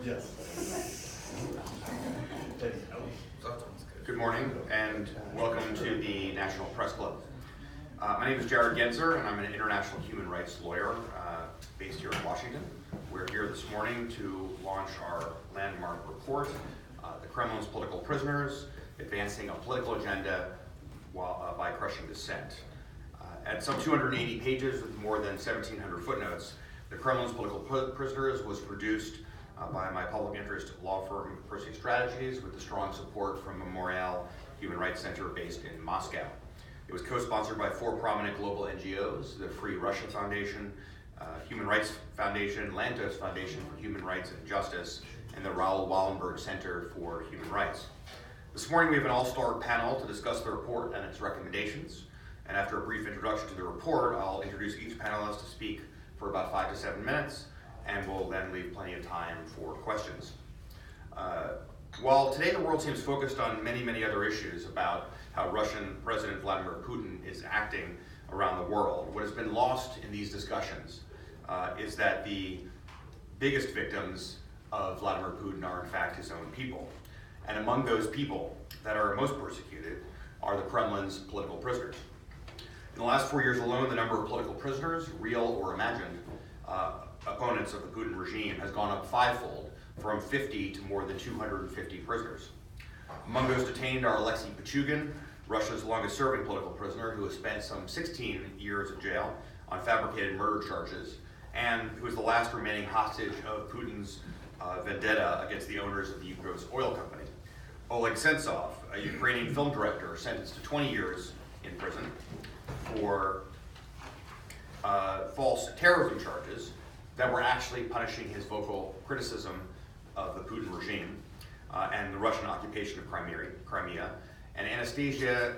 Yes. Good morning and welcome to the National Press Club. My name is Genser and I'm an international human rights lawyer based here in Washington. We're here this morning to launch our landmark report, The Kremlin's Political Prisoners, Advancing a Political Agenda by Crushing Dissent. At some 280 pages with more than 1,700 footnotes, The Kremlin's Political Prisoners was produced by my public interest law firm, Perseus with the strong support from Memorial Human Rights Center based in Moscow. It was co-sponsored by 4 prominent global NGOs, the Free Russia Foundation, Human Rights Foundation, Lantos Foundation for Human Rights and Justice, and the Raoul Wallenberg Center for Human Rights. This morning we have an all-star panel to discuss the report and its recommendations. And after a brief introduction to the report, I'll introduce each panelist to speak for about 5 to 7 minutes, and we'll then leave plenty of time for questions. While today the world seems focused on many other issues about how Russian President Vladimir Putin is acting around the world, what has been lost in these discussions is that the biggest victims of Vladimir Putin are in fact his own people. And among those people that are most persecuted are the Kremlin's political prisoners. In the last 4 years alone, the number of political prisoners, real or imagined, opponents of the Putin regime has gone up 5-fold, from 50 to more than 250 prisoners. Among those detained are Alexei Pichugin, Russia's longest-serving political prisoner, who has spent some 16 years in jail on fabricated murder charges, and who is the last remaining hostage of Putin's vendetta against the owners of the Yukos oil company. Oleg Sentsov, a Ukrainian film director sentenced to 20 years in prison for false terrorism charges that were actually punishing his vocal criticism of the Putin regime and the Russian occupation of Crimea, and Anastasia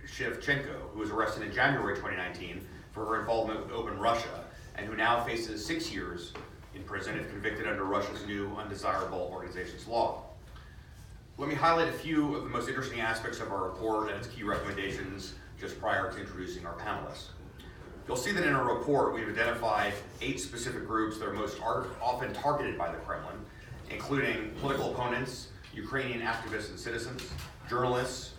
Shevchenko, who was arrested in January 2019 for her involvement with Open Russia, and who now faces 6 years in prison if convicted under Russia's new undesirable organizations law. Let me highlight a few of the most interesting aspects of our report and its key recommendations just prior to introducing our panelists. You'll see that in our report we've identified 8 specific groups that are most often targeted by the Kremlin, including political opponents, Ukrainian activists and citizens, journalists,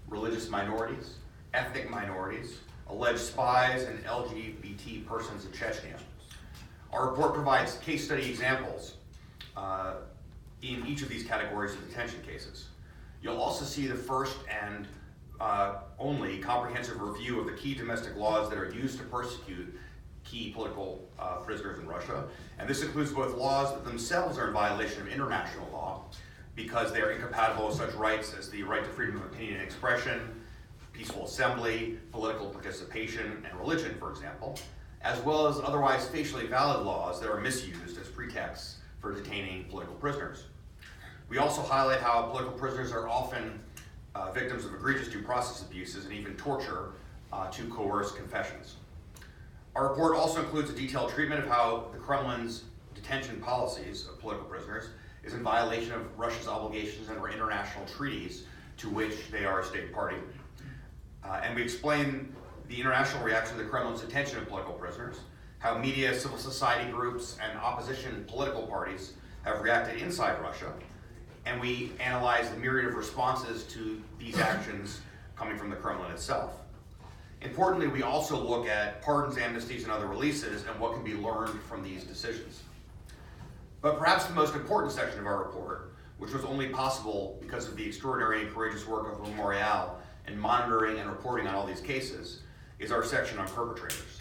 religious minorities, ethnic minorities, alleged spies, and LGBT persons in Chechnya. Our report provides case study examples in each of these categories of detention cases. You'll also see the first and only comprehensive review of the key domestic laws that are used to persecute key political prisoners in Russia. And this includes both laws that themselves are in violation of international law because they are incompatible with such rights as the right to freedom of opinion and expression, peaceful assembly, political participation, and religion, for example, as well as otherwise facially valid laws that are misused as pretexts for detaining political prisoners. We also highlight how political prisoners are often victims of egregious due process abuses and even torture to coerce confessions. Our report also includes a detailed treatment of how the Kremlin's detention policies of political prisoners is in violation of Russia's obligations under international treaties to which they are a state party. And we explain the international reaction to the Kremlin's detention of political prisoners, how media, civil society groups, and opposition political parties have reacted inside Russia, and we analyze the myriad of responses to these actions coming from the Kremlin itself. Importantly, we also look at pardons, amnesties, and other releases and what can be learned from these decisions. But perhaps the most important section of our report, which was only possible because of the extraordinary and courageous work of Memorial in monitoring and reporting on all these cases, is our section on perpetrators.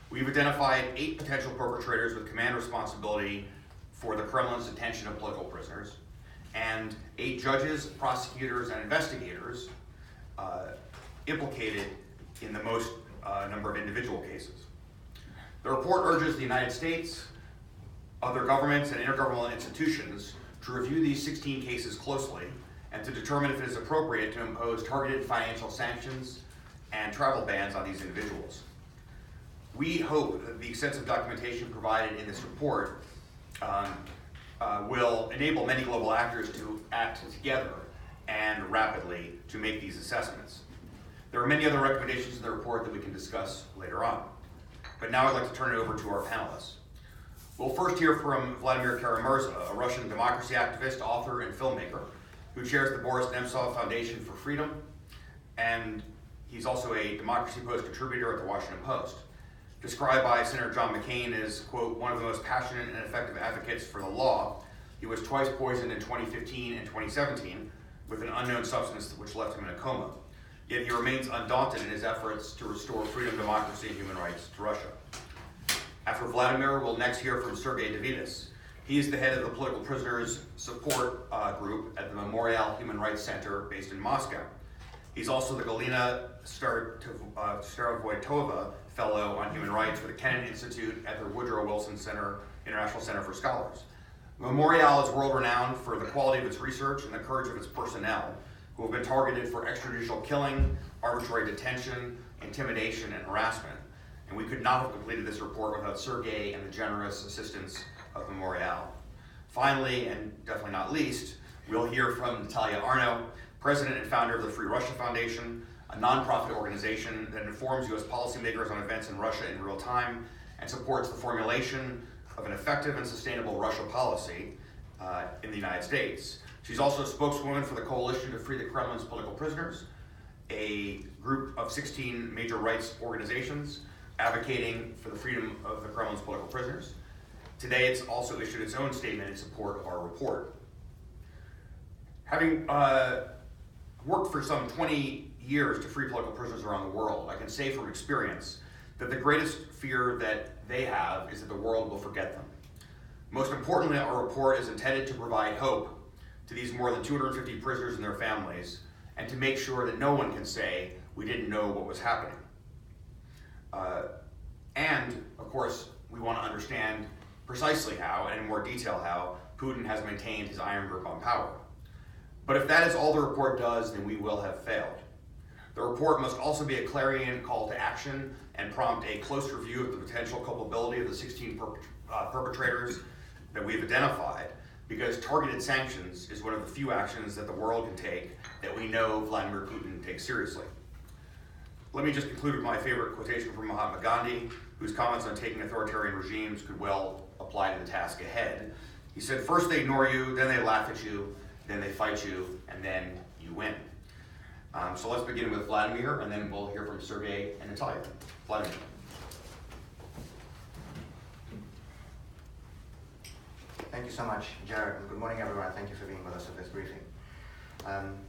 We've identified 8 potential perpetrators with command responsibility for the Kremlin's detention of political prisoners, and 8 judges, prosecutors, and investigators implicated in the most number of individual cases. The report urges the United States, other governments, and intergovernmental institutions to review these 16 cases closely and to determine if it is appropriate to impose targeted financial sanctions and travel bans on these individuals. We hope that the extensive documentation provided in this report will enable many global actors to act together and rapidly to make these assessments. There are many other recommendations in the report that we can discuss later on. But now I'd like to turn it over to our panelists. We'll first hear from Vladimir Kara-Murza, a Russian democracy activist, author, and filmmaker who chairs the Boris Nemtsov Foundation for Freedom, and he's also a Democracy Post contributor at the Washington Post. Described by Senator John McCain as, quote, one of the most passionate and effective advocates for the law, he was twice poisoned in 2015 and 2017 with an unknown substance which left him in a coma. Yet he remains undaunted in his efforts to restore freedom, democracy, and human rights to Russia. After Vladimir, we'll next hear from Sergei Davidis. He is the head of the political prisoners support group at the Memorial Human Rights Center based in Moscow. He's also the Galina Starovoytova Fellow on Human Rights with the Kennan Institute at the Woodrow Wilson International Center for Scholars. Memorial is world-renowned for the quality of its research and the courage of its personnel, who have been targeted for extrajudicial killing, arbitrary detention, intimidation, and harassment. And we could not have completed this report without Sergei and the generous assistance of Memorial. Finally, and definitely not least, we'll hear from Natalia Arno, president and founder of the Free Russia Foundation, a nonprofit organization that informs U.S. policymakers on events in Russia in real time and supports the formulation of an effective and sustainable Russia policy in the United States. She's also a spokeswoman for the Coalition to Free the Kremlin's Political Prisoners, a group of 16 major rights organizations advocating for the freedom of the Kremlin's political prisoners. Today, it's also issued its own statement in support of our report. Having worked for some 20 years to free political prisoners around the world, I can say from experience that the greatest fear that they have is that the world will forget them. Most importantly, our report is intended to provide hope to these more than 250 prisoners and their families, and to make sure that no one can say we didn't know what was happening. And, of course, we want to understand precisely how, and in more detail how, Putin has maintained his iron grip on power. But if that is all the report does, then we will have failed. The report must also be a clarion call to action and prompt a close review of the potential culpability of the 16 perpetrators that we've identified, because targeted sanctions is one of the few actions that the world can take that we know Vladimir Putin takes seriously. Let me just conclude with my favorite quotation from Mahatma Gandhi, whose comments on taking authoritarian regimes could well apply to the task ahead. He said, first they ignore you, then they laugh at you, then they fight you, and then you win. So let's begin with Vladimir, and then we'll hear from Sergei and Natalia. Vladimir. Thank you so much, Jared, and good morning, everyone. Thank you for being with us at this briefing.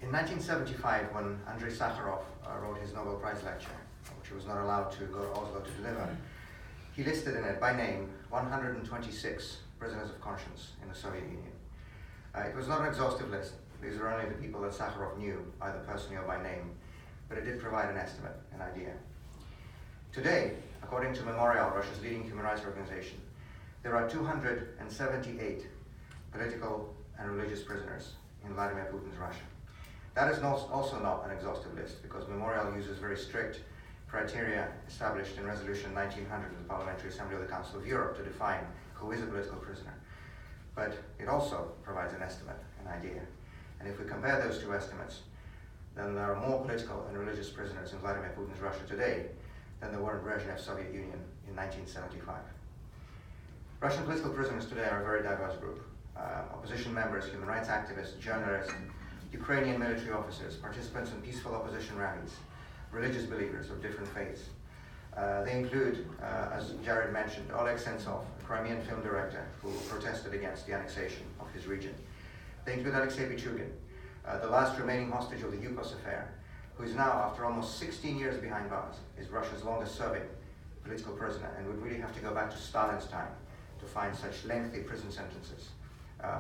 In 1975, when Andrei Sakharov wrote his Nobel Prize lecture, which he was not allowed to go to Oslo to deliver, he listed in it by name 126 prisoners of conscience in the Soviet Union. It was not an exhaustive list. These are only the people that Sakharov knew, either personally or by name, but it did provide an estimate, an idea. Today, according to Memorial, Russia's leading human rights organization, there are 278 political and religious prisoners in Vladimir Putin's Russia. That is also not an exhaustive list, because Memorial uses very strict criteria established in Resolution 1900 of the Parliamentary Assembly of the Council of Europe to define who is a political prisoner. But it also provides an estimate, an idea. And if we compare those two estimates, then there are more political and religious prisoners in Vladimir Putin's Russia today than there were in Brezhnev's Soviet Union in 1975. Russian political prisoners today are a very diverse group. Opposition members, human rights activists, journalists, Ukrainian military officers, participants in peaceful opposition rallies, religious believers of different faiths. They include, as Jared mentioned, Oleg Sentsov, a Crimean film director who protested against the annexation of his region. They include Alexei Pichugin, the last remaining hostage of the Yukos affair, who is now, after almost 16 years behind bars, is Russia's longest serving political prisoner, and would really have to go back to Stalin's time to find such lengthy prison sentences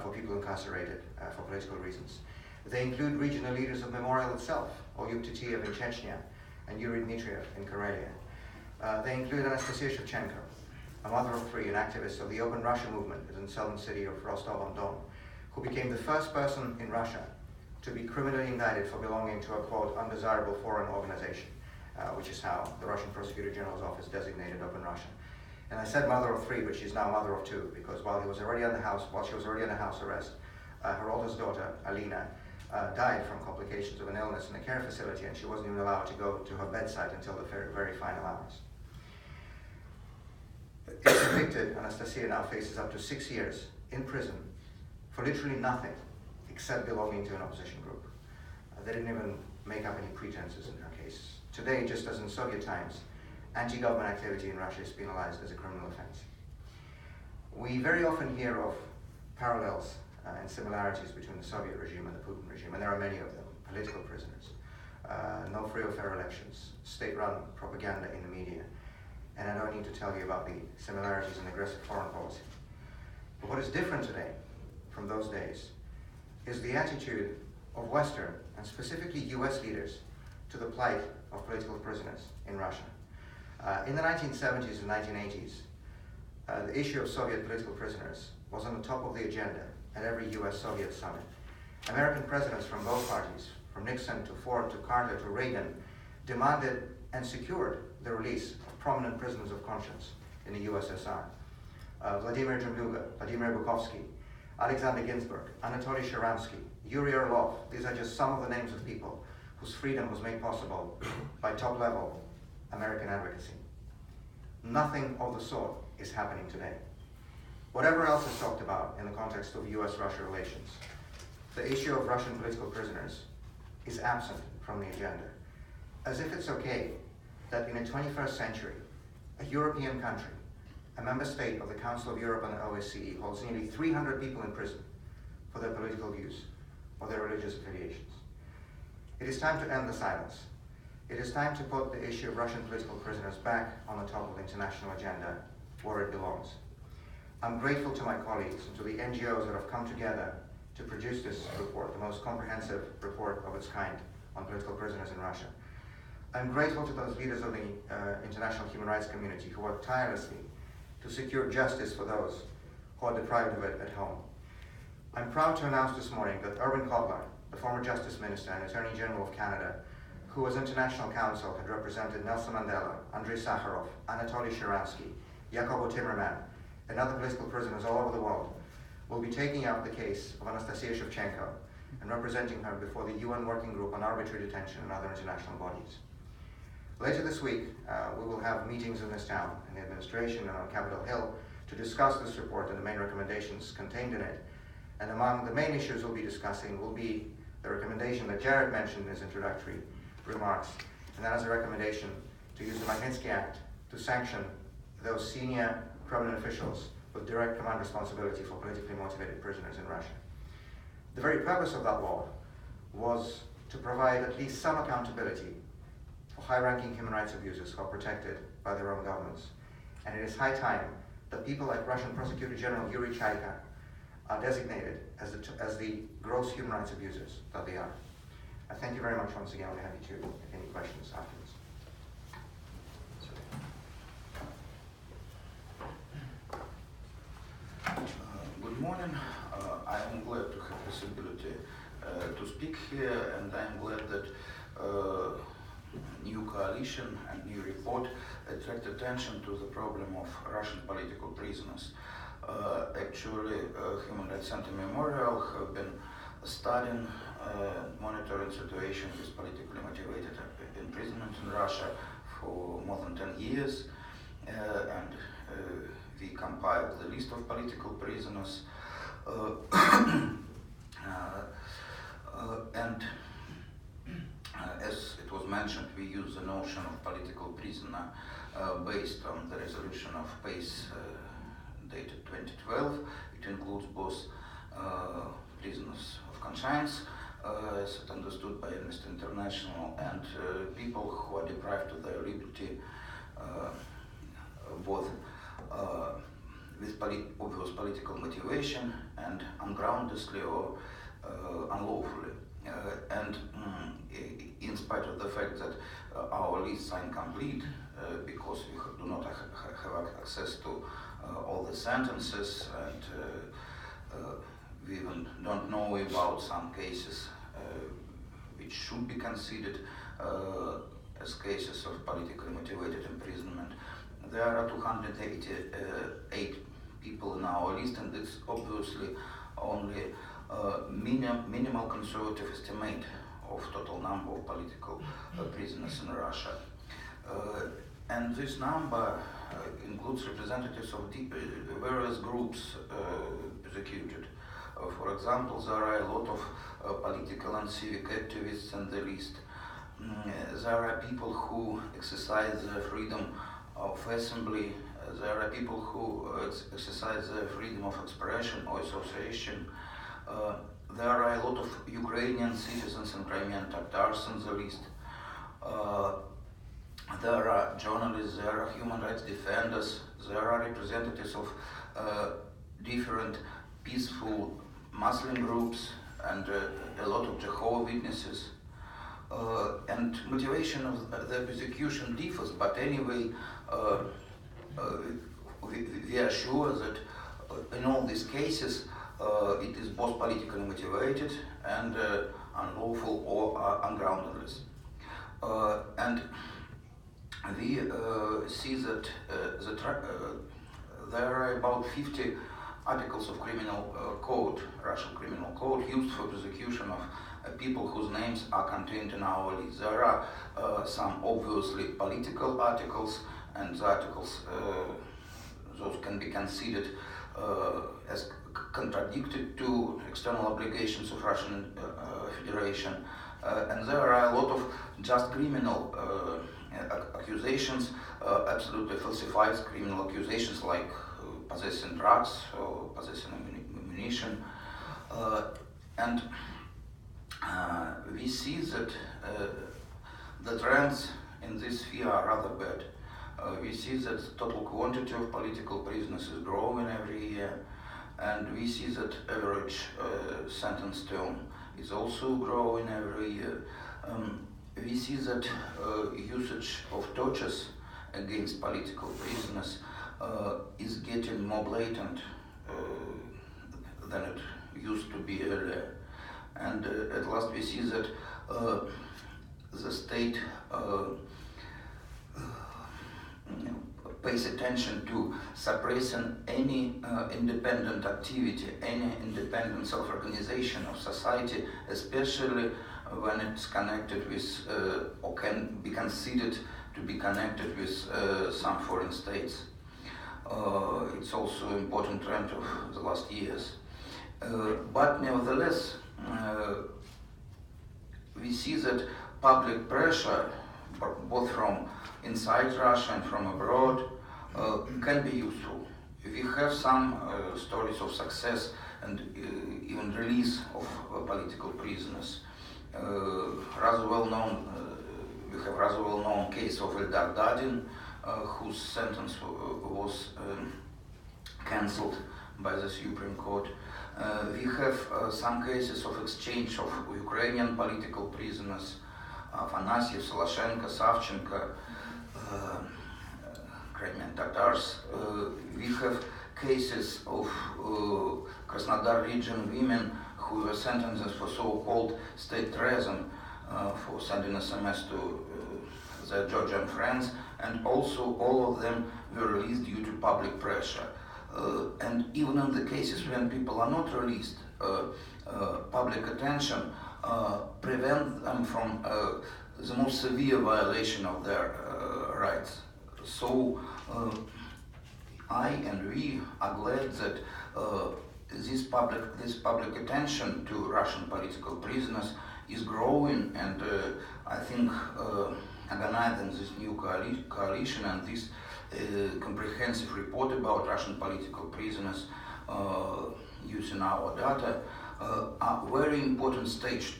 for people incarcerated for political reasons. They include regional leaders of Memorial itself, Oyub Titiev in Chechnya and Yuri Dmitriev in Karelia. They include Anastasia Shevchenko, a mother of three and activist of the Open Russia movement in the southern city of Rostov-on-Don, who became the first person in Russia to be criminally indicted for belonging to a, quote, undesirable foreign organization, which is how the Russian Prosecutor General's office designated Open Russia. And I said mother of three, but she's now mother of two, because while she was already under house arrest, her oldest daughter, Alina, died from complications of an illness in a care facility, and she wasn't even allowed to go to her bedside until the very final hours. If convicted, Anastasia now faces up to 6 years in prison for literally nothing except belonging to an opposition group. They didn't even make up any pretenses in her case. Today, just as in Soviet times, anti-government activity in Russia is penalized as a criminal offense. We very often hear of parallels and similarities between the Soviet regime and the Putin regime, and there are many of them. Political prisoners, no free or fair elections, state-run propaganda in the media, and I don't need to tell you about the similarities in aggressive foreign policy. But what is different today from those days is the attitude of Western, and specifically US leaders, to the plight of political prisoners in Russia. In the 1970s and 1980s, the issue of Soviet political prisoners was on the top of the agenda at every US-Soviet summit. American presidents from both parties, from Nixon to Ford to Carter to Reagan, demanded and secured the release of prominent prisoners of conscience in the USSR. Vladimir Vladimir Bukovsky, Alexander Ginsburg, Anatoly Sharansky, Yuri Orlov. These are just some of the names of people whose freedom was made possible by top-level American advocacy. Nothing of the sort is happening today. Whatever else is talked about in the context of US-Russia relations, the issue of Russian political prisoners is absent from the agenda, as if it's okay that in the 21st century, a European country, a member state of the Council of Europe and the OSCE, holds nearly 300 people in prison for their political views or their religious affiliations. It is time to end the silence. It is time to put the issue of Russian political prisoners back on the top of the international agenda where it belongs. I'm grateful to my colleagues and to the NGOs that have come together to produce this report, the most comprehensive report of its kind on political prisoners in Russia. I'm grateful to those leaders of the international human rights community who work tirelessly to secure justice for those who are deprived of it at home. I'm proud to announce this morning that Irwin Cotler, the former Justice Minister and Attorney General of Canada, who as International Counsel had represented Nelson Mandela, Andrei Sakharov, Anatoly Sharansky, Jacobo Timmerman, and other political prisoners all over the world, will be taking up the case of Anastasia Shevchenko and representing her before the UN Working Group on Arbitrary Detention and other international bodies. Later this week, we will have meetings in this town, in the administration and on Capitol Hill, to discuss this report and the main recommendations contained in it. And among the main issues we'll be discussing will be the recommendation that Jared mentioned in his introductory remarks, and that is a recommendation to use the Magnitsky Act to sanction those senior Kremlin officials with direct command responsibility for politically motivated prisoners in Russia. The very purpose of that law was to provide at least some accountability for high-ranking human rights abusers who are protected by their own governments. And it is high time that people like Russian Prosecutor General Yuri Chaika are designated as the gross human rights abusers that they are. I thank you very much once again. I'll be happy to take any questions afterwards. Good morning. I am glad to have the possibility to speak here, and I am glad that new coalition and new report attract attention to the problem of Russian political prisoners. Actually, Human Rights Center Memorial have been studying monitoring situation with politically motivated imprisonment in Russia for more than 10 years, and we compiled the list of political prisoners, and as it was mentioned, we use the notion of political prisoner based on the resolution of PACE dated 2012. It includes both prisoners of conscience, as it understood by Amnesty International, and people who are deprived of their liberty, both with obvious political motivation and ungroundedly or unlawfully. And in spite of the fact that our lists are incomplete because we do not have access to all the sentences, and we even don't know about some cases which should be considered as cases of politically motivated imprisonment. There are 288 people in our list, and it's obviously only minimal conservative estimate of total number of political prisoners in Russia. And this number includes representatives of various groups persecuted. For example, there are a lot of political and civic activists in the list. There are people who exercise their freedom of assembly. There are people who exercise their freedom of expression or association. There are a lot of Ukrainian citizens and Crimean Tatars in the list. There are journalists, there are human rights defenders, there are representatives of different peaceful Muslim groups and a lot of Jehovah's Witnesses. And motivation of the persecution differs, but anyway, we are sure that in all these cases it is both politically motivated and unlawful or ungroundedless. And we see that there are about 50 articles of criminal code, Russian criminal code, used for persecution of people whose names are contained in our list. There are some obviously political articles, and the articles, those can be considered as contradicted to external obligations of Russian Federation. And there are a lot of just criminal accusations, absolutely falsified criminal accusations like possessing drugs or possessing ammunition. And we see that the trends in this sphere are rather bad. We see that the total quantity of political prisoners is growing every year, and we see that average sentence term is also growing every year. We see that usage of tortures against political prisoners is getting more blatant than it used to be earlier. And at last we see that the state pays attention to suppressing any independent activity, any independent self-organization of society, especially when it's connected with or can be considered to be connected with some foreign states. It's also an important trend of the last years. But nevertheless, we see that public pressure, both from inside Russia and from abroad, can be useful. We have some stories of success and even release of political prisoners. Rather well known, we have rather well known case of Eldar Dadin, whose sentence was cancelled by the Supreme Court. We have some cases of exchange of Ukrainian political prisoners, Afanasyev, Soloshenko, Savchenko, Crimean Tatars. We have cases of Krasnodar region women who were sentenced for so-called state treason, for sending SMS to their Georgian friends, and also all of them were released due to public pressure. And even in the cases when people are not released, public attention prevents them from the most severe violation of their rights. So I and we are glad that this public attention to Russian political prisoners is growing, and I think organizing this new coalition and this comprehensive report about Russian political prisoners using our data are very important stage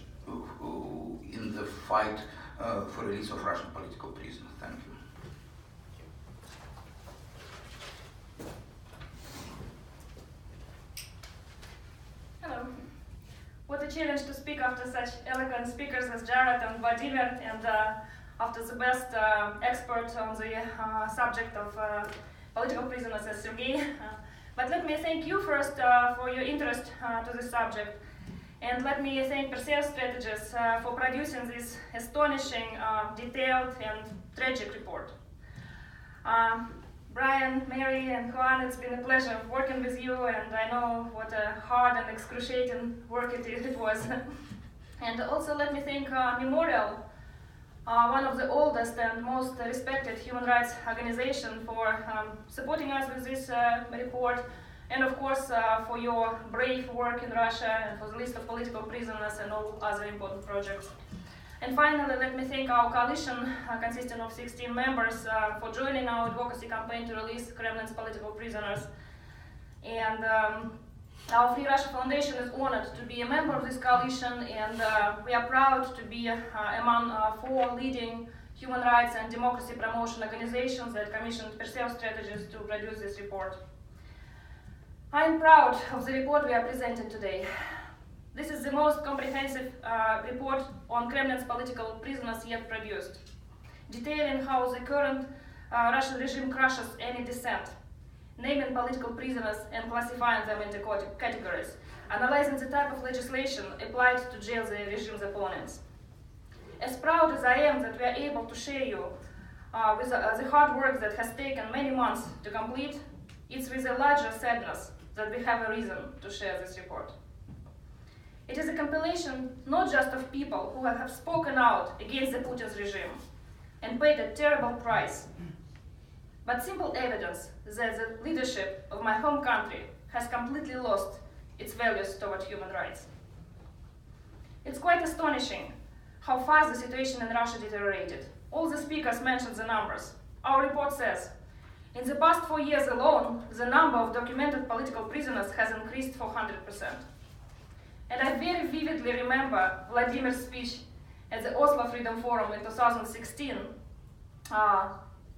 in the fight for release of Russian political prisoners. Thank you. Hello. What a challenge to speak after such eloquent speakers as Jared and Vladimir, and after the best expert on the subject of political prisoners as Sergei. But let me thank you first for your interest to this subject. And let me thank Perseus Strategies for producing this astonishing, detailed and tragic report. Brian, Mary and Juan, it's been a pleasure working with you, and I know what a hard and excruciating work it was. And also let me thank Memorial one of the oldest and most respected human rights organizations, for supporting us with this report, and of course for your brave work in Russia and for the list of political prisoners and all other important projects. And finally, let me thank our coalition, consisting of 16 members, for joining our advocacy campaign to release Kremlin's political prisoners. And our Free Russia Foundation is honored to be a member of this coalition, and we are proud to be among 4 leading human rights and democracy promotion organizations that commissioned Perseus strategies to produce this report. I am proud of the report we are presenting today. This is the most comprehensive report on Kremlin's political prisoners yet produced, detailing how the current Russian regime crushes any dissent, naming political prisoners and classifying them into categories, analyzing the type of legislation applied to jail the regime's opponents. As proud as I am that we are able to share you with the hard work that has taken many months to complete, it's with a larger sadness that we have a reason to share this report. It is a compilation not just of people who have spoken out against the Putin's regime and paid a terrible price, but simple evidence that the leadership of my home country has completely lost its values toward human rights. It's quite astonishing how fast the situation in Russia deteriorated. All the speakers mentioned the numbers. Our report says, in the past 4 years alone, the number of documented political prisoners has increased 400%. And I very vividly remember Vladimir's speech at the Oslo Freedom Forum in 2016,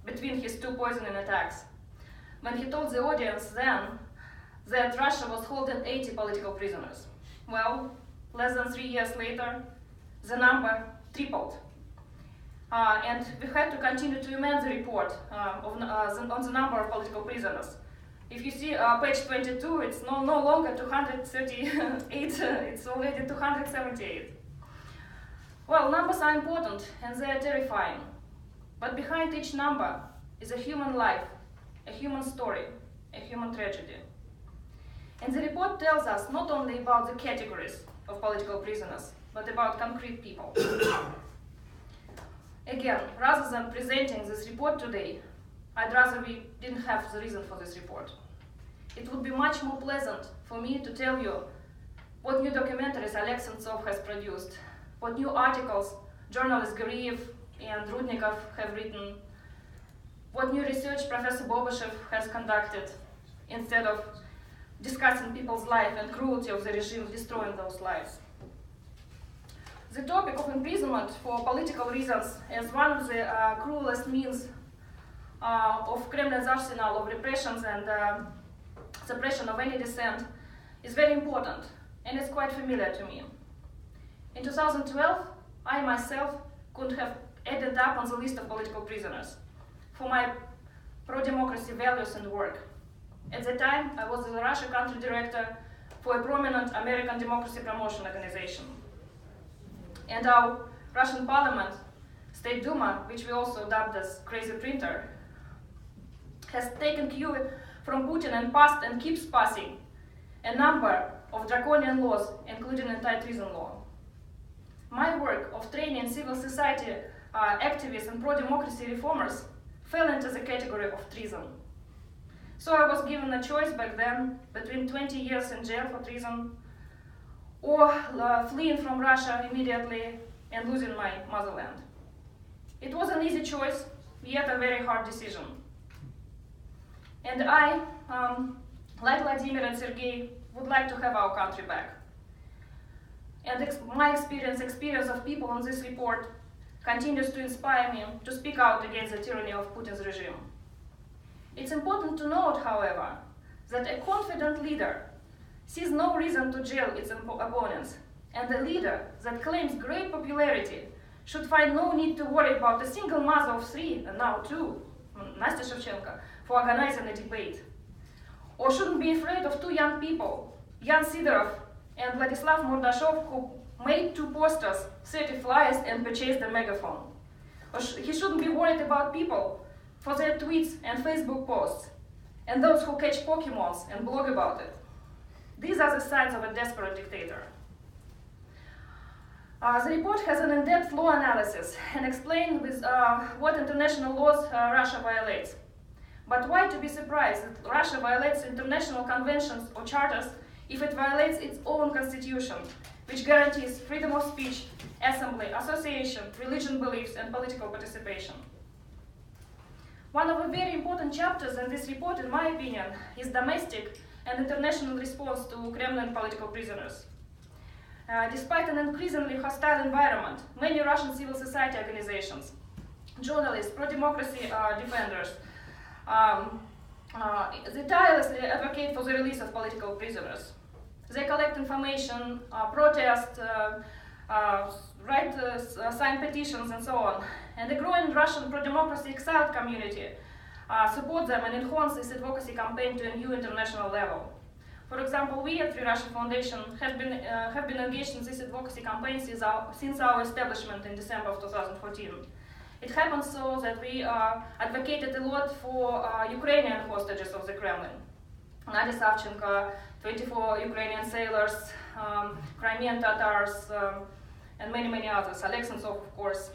between his 2 poisoning attacks, when he told the audience then that Russia was holding 80 political prisoners. Well, less than 3 years later, the number tripled. And we had to continue to amend the report on the number of political prisoners. If you see page 22, it's no longer 238, it's already 278. Well, numbers are important and they are terrifying. But behind each number is a human life, a human story, a human tragedy. And the report tells us not only about the categories of political prisoners, but about concrete people. Again, rather than presenting this report today, I'd rather we didn't have the reason for this report. It would be much more pleasant for me to tell you what new documentaries Nemtsov has produced, what new articles journalists Guriev and Rudnikov have written, what new research Professor Bobyshev has conducted, instead of discussing people's life and cruelty of the regime destroying those lives. The topic of imprisonment for political reasons as one of the cruelest means of Kremlin's arsenal of repressions and suppression of any dissent is very important, and it's quite familiar to me. In 2012, I myself could have ended up on the list of political prisoners for my pro-democracy values and work. At the time, I was the Russia country director for a prominent American democracy promotion organization. And our Russian parliament, State Duma, which we also dubbed as Crazy Printer, has taken cue from Putin and passed and keeps passing a number of draconian laws, including anti-treason law. My work of training civil society activists and pro-democracy reformers fell into the category of treason. So I was given a choice back then between 20 years in jail for treason or fleeing from Russia immediately and losing my motherland. It was an easy choice, yet a very hard decision. And I, like Vladimir and Sergei, would like to have our country back. And my experience of people on this report continues to inspire me to speak out against the tyranny of Putin's regime. It's important to note, however, that a confident leader sees no reason to jail its opponents, and a leader that claims great popularity should find no need to worry about a single mother of 3, and now 2, Nastya Shevchenko, for organizing a debate. Or shouldn't be afraid of 2 young people, Yan Sidorov and Vladislav Mordashov, who made 2 posters, 30 flyers, and purchased a megaphone. Or he shouldn't be worried about people for their tweets and Facebook posts, and those who catch Pokemons and blog about it. These are the signs of a desperate dictator. The report has an in-depth law analysis and explains with what international laws Russia violates. But why to be surprised that Russia violates international conventions or charters if it violates its own constitution, which guarantees freedom of speech, assembly, association, religion beliefs, and political participation? One of the very important chapters in this report, in my opinion, is domestic and international response to Kremlin political prisoners. Despite an increasingly hostile environment, many Russian civil society organizations, journalists, pro-democracy defenders, they tirelessly advocate for the release of political prisoners. They collect information, protest, sign petitions, and so on. And the growing Russian pro-democracy exiled community support them and enhance this advocacy campaign to a new international level. For example, we at Free Russia Foundation have been engaged in this advocacy campaign since our establishment in December of 2014. It happened so that we advocated a lot for Ukrainian hostages of the Kremlin. Natalia Savchenko, 24 Ukrainian sailors, Crimean Tatars, and many, many others, Alexensov, of course.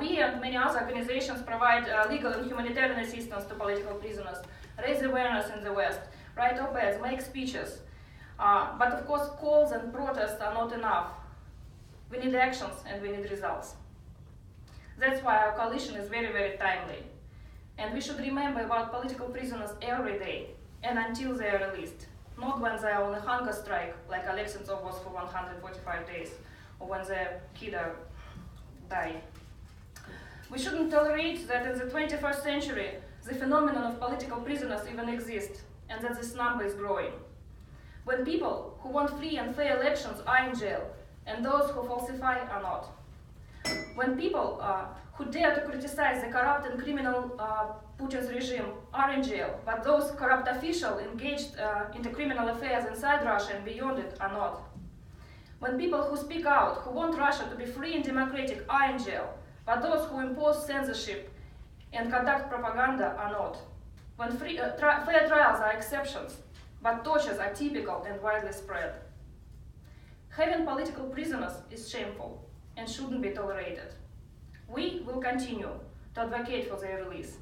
We and many other organizations provide legal and humanitarian assistance to political prisoners, raise awareness in the West, write op-eds, make speeches. But of course, calls and protests are not enough. We need actions and we need results. That's why our coalition is very, very timely. And we should remember about political prisoners every day and until they are released, not when they are on a hunger strike, like Alexensov was for 145 days, or when their kid died. We shouldn't tolerate that in the 21st century, the phenomenon of political prisoners even exists, and that this number is growing. When people who want free and fair elections are in jail, and those who falsify are not. When people who dare to criticize the corrupt and criminal Putin's regime are in jail, but those corrupt officials engaged into criminal affairs inside Russia and beyond it are not. When people who speak out, who want Russia to be free and democratic are in jail, but those who impose censorship and conduct propaganda are not. When fair trials are exceptions, but tortures are typical and widely spread. Having political prisoners is shameful and shouldn't be tolerated. We will continue to advocate for their release.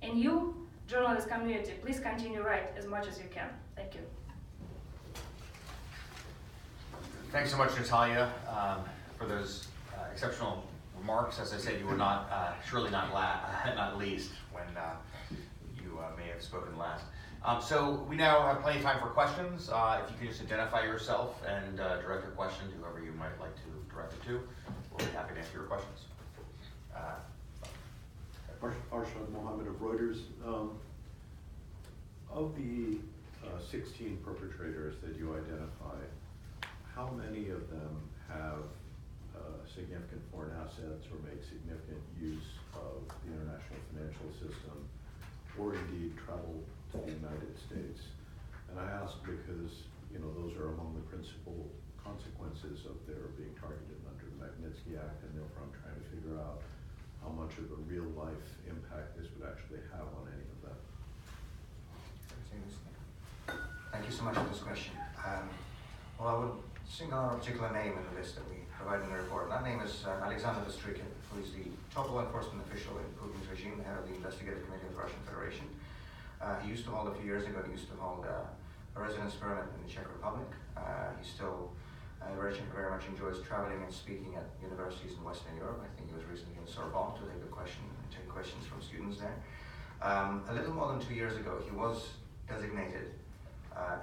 And you, journalist community, please continue write as much as you can. Thank you. Thanks so much, Natalia, for those exceptional remarks. As I said, you were not surely not least when you may have spoken last. So we now have plenty of time for questions. If you could just identify yourself and direct your question to whoever you might like to direct it to, we'll be happy to answer your questions. Arshad Mohammed of Reuters. Of the 16 perpetrators that you identify, how many of them have significant foreign assets or make significant use of the international financial system, or indeed travel to the United States? And I ask because, those are among the principal consequences of their being targeted under the Magnitsky Act, and therefore I'm trying to figure out how much of a real life impact this would actually have on any of them. Thank you so much for this question. Well, I would single out a particular name in the list that we provide in the report. And that name is Alexander Vostrikin, who is the top law enforcement official in Putin's regime, the head of the investigative committee of the Russian Federation. He used to hold, a few years ago, a residence permit in the Czech Republic. He still very much enjoys traveling and speaking at universities in Western Europe. I think he was recently in Sorbonne to take questions from students there. A little more than 2 years ago, he was designated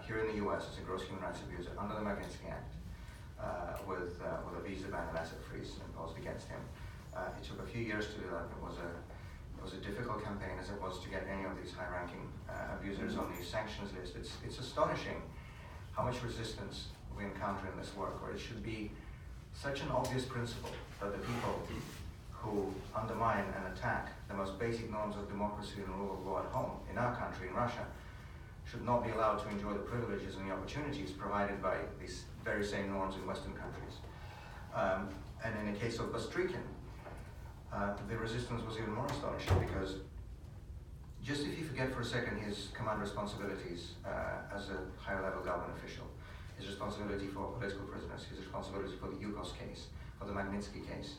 here in the U.S. as a gross human rights abuser under the Magnitsky Act, with a visa ban and asset freeze imposed against him. It took a few years to do that. It was a difficult campaign, as it was to get any of these high-ranking abusers on the sanctions list. It's astonishing how much resistance we encounter in this work, where it should be such an obvious principle that the people who undermine and attack the most basic norms of democracy and rule of law at home, in our country, in Russia, should not be allowed to enjoy the privileges and the opportunities provided by these very same norms in Western countries. And in the case of Vostrikin, the resistance was even more astonishing, because just if you forget for a second his command responsibilities as a higher level government official, his responsibility for political prisoners. He has responsibility for the Yukos case, for the Magnitsky case,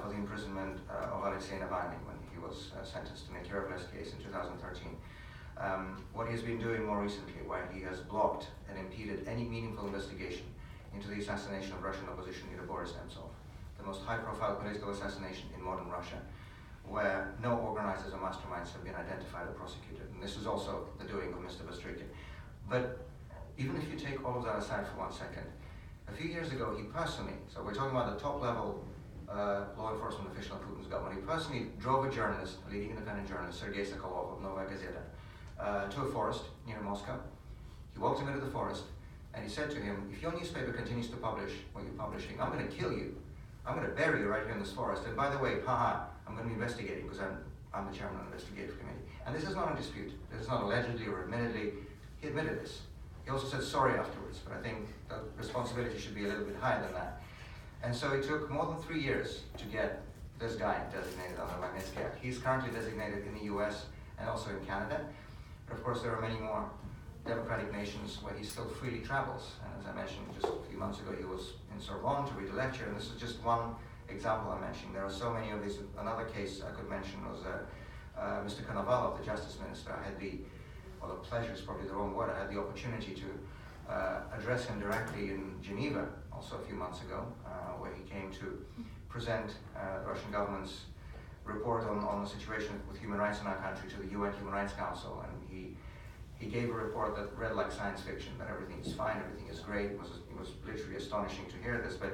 for the imprisonment of Alexei Navalny when he was sentenced in the Kara-Murza case in 2013. What he has been doing more recently, where he has blocked and impeded any meaningful investigation into the assassination of Russian opposition leader Boris Nemtsov, the most high-profile political assassination in modern Russia, where no organizers or masterminds have been identified or prosecuted. And this is also the doing of Mr. Vostrikin. But even if you take all of that aside for 1 second, a few years ago he personally, so we're talking about the top-level law enforcement official in Putin's government, he personally drove a journalist, a leading independent journalist, Sergei of Novaya Gazeta, to a forest near Moscow. He walked him into the forest and he said to him, if your newspaper continues to publish what you're publishing, I'm going to kill you. I'm going to bury you right here in this forest. And by the way, I'm going to be investigating because I'm the chairman of the investigative committee. And this is not a dispute. This is not allegedly or admittedly. He admitted this. He also said sorry afterwards, but I think the responsibility should be a little bit higher than that. And so it took more than 3 years to get this guy designated on the Magnitsky Act. He's currently designated in the US and also in Canada. But of course, there are many more democratic nations where he still freely travels. And as I mentioned just a few months ago, he was in Sorbonne to read a lecture, and this is just one example I'm mentioning. There are so many of these. Another case I could mention was Mr. Konovalov, the justice minister. I had the pleasure is probably the wrong word. I had the opportunity to address him directly in Geneva also a few months ago, where he came to present the Russian government's report on the situation with human rights in our country to the UN Human Rights Council, and he gave a report that read like science fiction, that everything is fine, everything is great. It was literally astonishing to hear this, but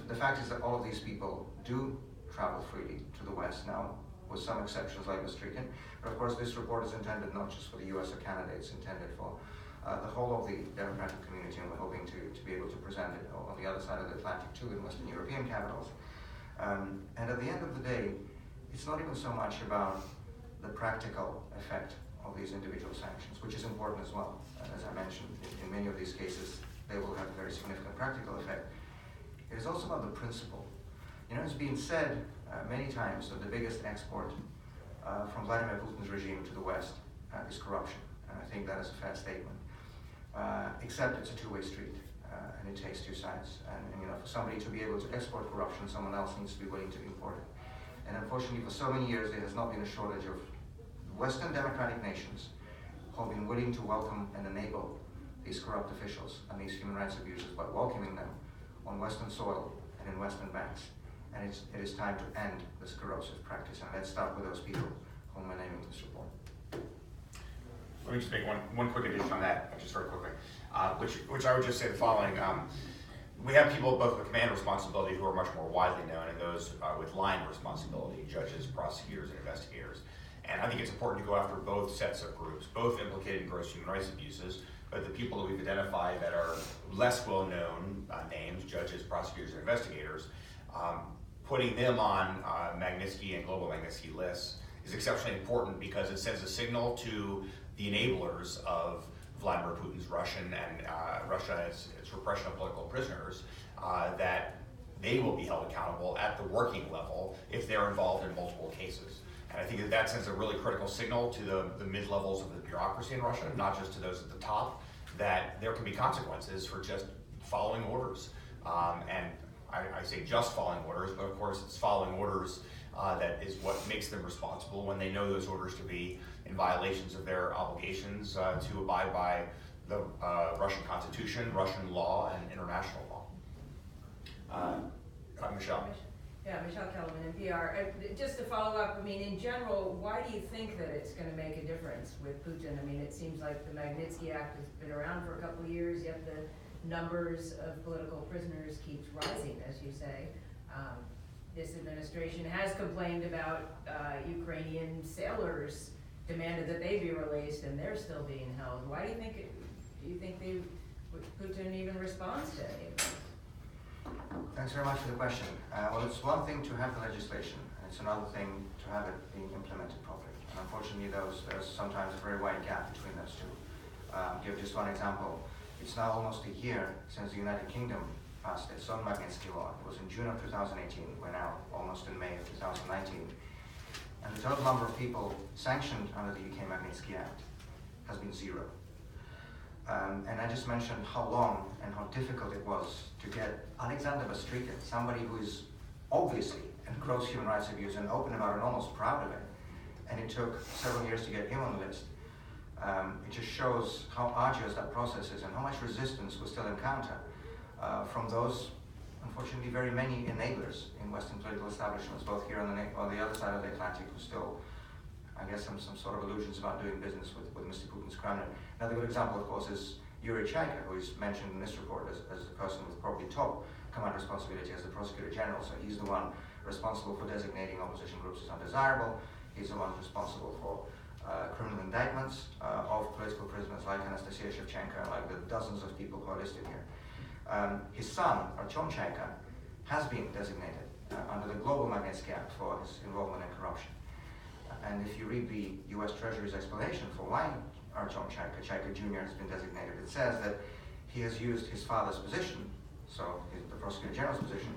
the fact is that all of these people do travel freely to the West now, with some exceptions like Vostrikin. But of course, this report is intended not just for the US or Canada, it's intended for the whole of the democratic community, and we're hoping to be able to present it on the other side of the Atlantic too, in Western European capitals. And at the end of the day, it's not even so much about the practical effect of these individual sanctions, which is important as well. As I mentioned, in many of these cases, they will have a very significant practical effect. It is also about the principle. You know, it's been said many times that the biggest export from Vladimir Putin's regime to the West is corruption. And I think that is a fair statement. Except it's a two-way street, and it takes two sides. And you know, for somebody to be able to export corruption, someone else needs to be willing to import it. And unfortunately, for so many years, there has not been a shortage of Western democratic nations who have been willing to welcome and enable these corrupt officials and these human rights abusers by welcoming them on Western soil and in Western banks. And it is time to end this corrosive practice. And let's start with those people whom we're naming this report. Let me just make one quick addition on that, just very quickly, which I would just say the following. We have people both with command responsibility who are much more widely known, and those with line responsibility, judges, prosecutors, and investigators. And I think it's important to go after both sets of groups, both implicated in gross human rights abuses, but the people that we've identified that are less well-known names, judges, prosecutors, and investigators, putting them on Magnitsky and global Magnitsky lists is exceptionally important because it sends a signal to the enablers of Vladimir Putin's Russia and its repression of political prisoners that they will be held accountable at the working level if they're involved in multiple cases. And I think that sends a really critical signal to the mid-levels of the bureaucracy in Russia, not just to those at the top, that there can be consequences for just following orders. And I say just following orders, but of course it's following orders that is what makes them responsible when they know those orders to be in violations of their obligations to abide by the Russian Constitution, Russian law, and international law. Michelle. Yeah, Michelle Kellerman, NPR. Just to follow up, I mean, in general, why do you think that it's going to make a difference with Putin? I mean, it seems like the Magnitsky Act has been around for a couple of years, yet the numbers of political prisoners keeps rising, as you say. This administration has complained about Ukrainian sailors demanded that they be released, and they're still being held. Why do you think Putin even responds to any of this? Thanks very much for the question. Well, it's one thing to have the legislation, and it's another thing to have it being implemented properly. And unfortunately, there's sometimes a very wide gap between those two. Give just one example. It's now almost a year since the United Kingdom passed its own Magnitsky law. It was in June of 2018. We're now almost in May of 2019. And the total number of people sanctioned under the UK Magnitsky Act has been 0. And I just mentioned how long and how difficult it was to get Alexander Bastrikin, somebody who is obviously in gross human rights abuse and open about it and almost proud of it. And it took several years to get him on the list. It just shows how arduous that process is and how much resistance we still encounter from those, unfortunately, very many enablers in Western political establishments, both here on the other side of the Atlantic, who still, I guess, some sort of illusions about doing business with Mr. Putin's Kremlin. Another good example, of course, is Yuri Chaika, who is mentioned in this report as the person with probably top command responsibility as the Prosecutor General. So he's the one responsible for designating opposition groups as undesirable. He's the one responsible for criminal indictments of political prisoners like Anastasia Shevchenko and like the dozens of people who are listed here. His son, Artyom Chaika, has been designated under the Global Magnitsky Act for his involvement in corruption. And if you read the U.S. Treasury's explanation for why Artyom Chaika Jr. has been designated, it says that he has used his father's position, so the Prosecutor General's position,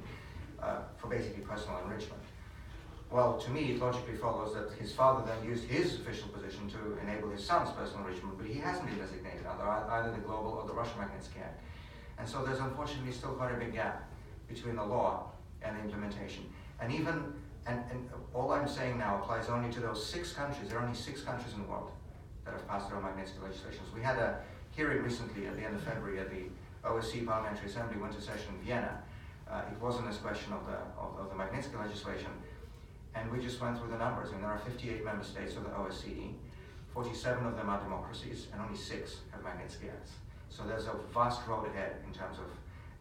for basically personal enrichment. Well, to me, it logically follows that his father then used his official position to enable his son's personal enrichment, but he hasn't been designated under either the Global or the Russian Magnitsky Act. And so there's unfortunately still quite a big gap between the law and the implementation. And all I'm saying now applies only to those 6 countries. There are only 6 countries in the world that have passed their own Magnitsky legislations. We had a hearing recently at the end of February at the OSCE Parliamentary Assembly winter session in Vienna. It wasn't this question of the Magnitsky legislation, and we just went through the numbers. I mean, there are 58 member states of the OSCE, 47 of them are democracies, and only 6 have Magnitsky Acts. So there's a vast road ahead in terms of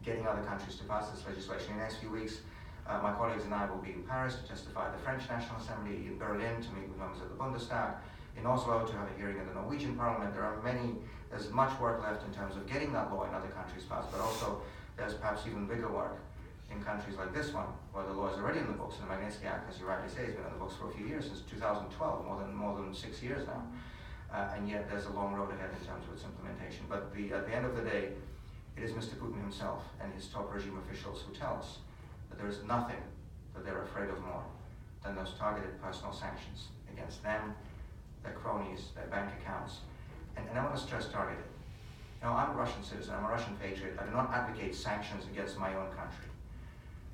getting other countries to pass this legislation. In the next few weeks, my colleagues and I will be in Paris to testify at the French National Assembly, in Berlin to meet with members of the Bundestag, in Oslo to have a hearing in the Norwegian Parliament. There's much work left in terms of getting that law in other countries passed, but also there's perhaps even bigger work in countries like this one, where the law is already in the books, and the Magnitsky Act, as you rightly say, has been in the books for a few years, since 2012, more than 6 years now. And yet there's a long road ahead in terms of its implementation. But at the end of the day, it is Mr. Putin himself and his top regime officials who tell us that there is nothing that they're afraid of more than those targeted personal sanctions against them, their cronies, their bank accounts. And I want to stress targeted. Now, I'm a Russian citizen, I'm a Russian patriot. I do not advocate sanctions against my own country.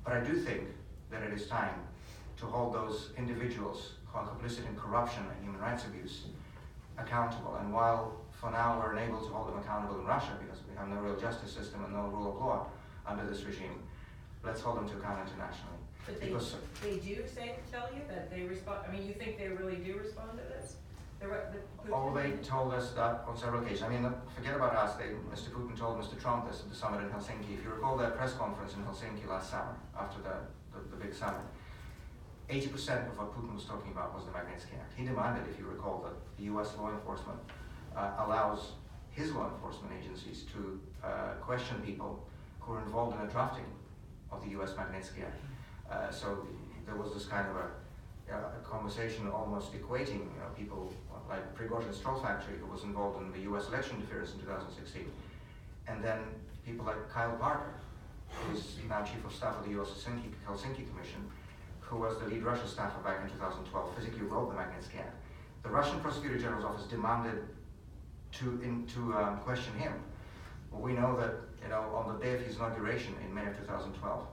But I do think that it is time to hold those individuals who are complicit in corruption and human rights abuse accountable. And while for now we're unable to hold them accountable in Russia because we have no real justice system and no rule of law under this regime, let's hold them to account internationally. But they do tell you that they respond. I mean, you think they really do respond to this? They told us that on several occasions. I mean, forget about us. Mr. Putin told Mr. Trump this at the summit in Helsinki. If you recall that press conference in Helsinki last summer, after the big summit, 80% of what Putin was talking about was the Magnitsky Act. He demanded, if you recall, that the U.S. law enforcement allows his law enforcement agencies to question people who are involved in the drafting of the U.S. Magnitsky Act. So there was this kind of a conversation almost equating people like Prigozhin's troll factory, who was involved in the U.S. election interference in 2016, and then people like Kyle Parker, who is now chief of staff of the U.S. Helsinki Commission, who was the lead Russia staffer back in 2012, physically wrote the Magnitsky Act. The Russian Prosecutor General's office demanded to question him. Well, we know that on the day of his inauguration in May of 2012,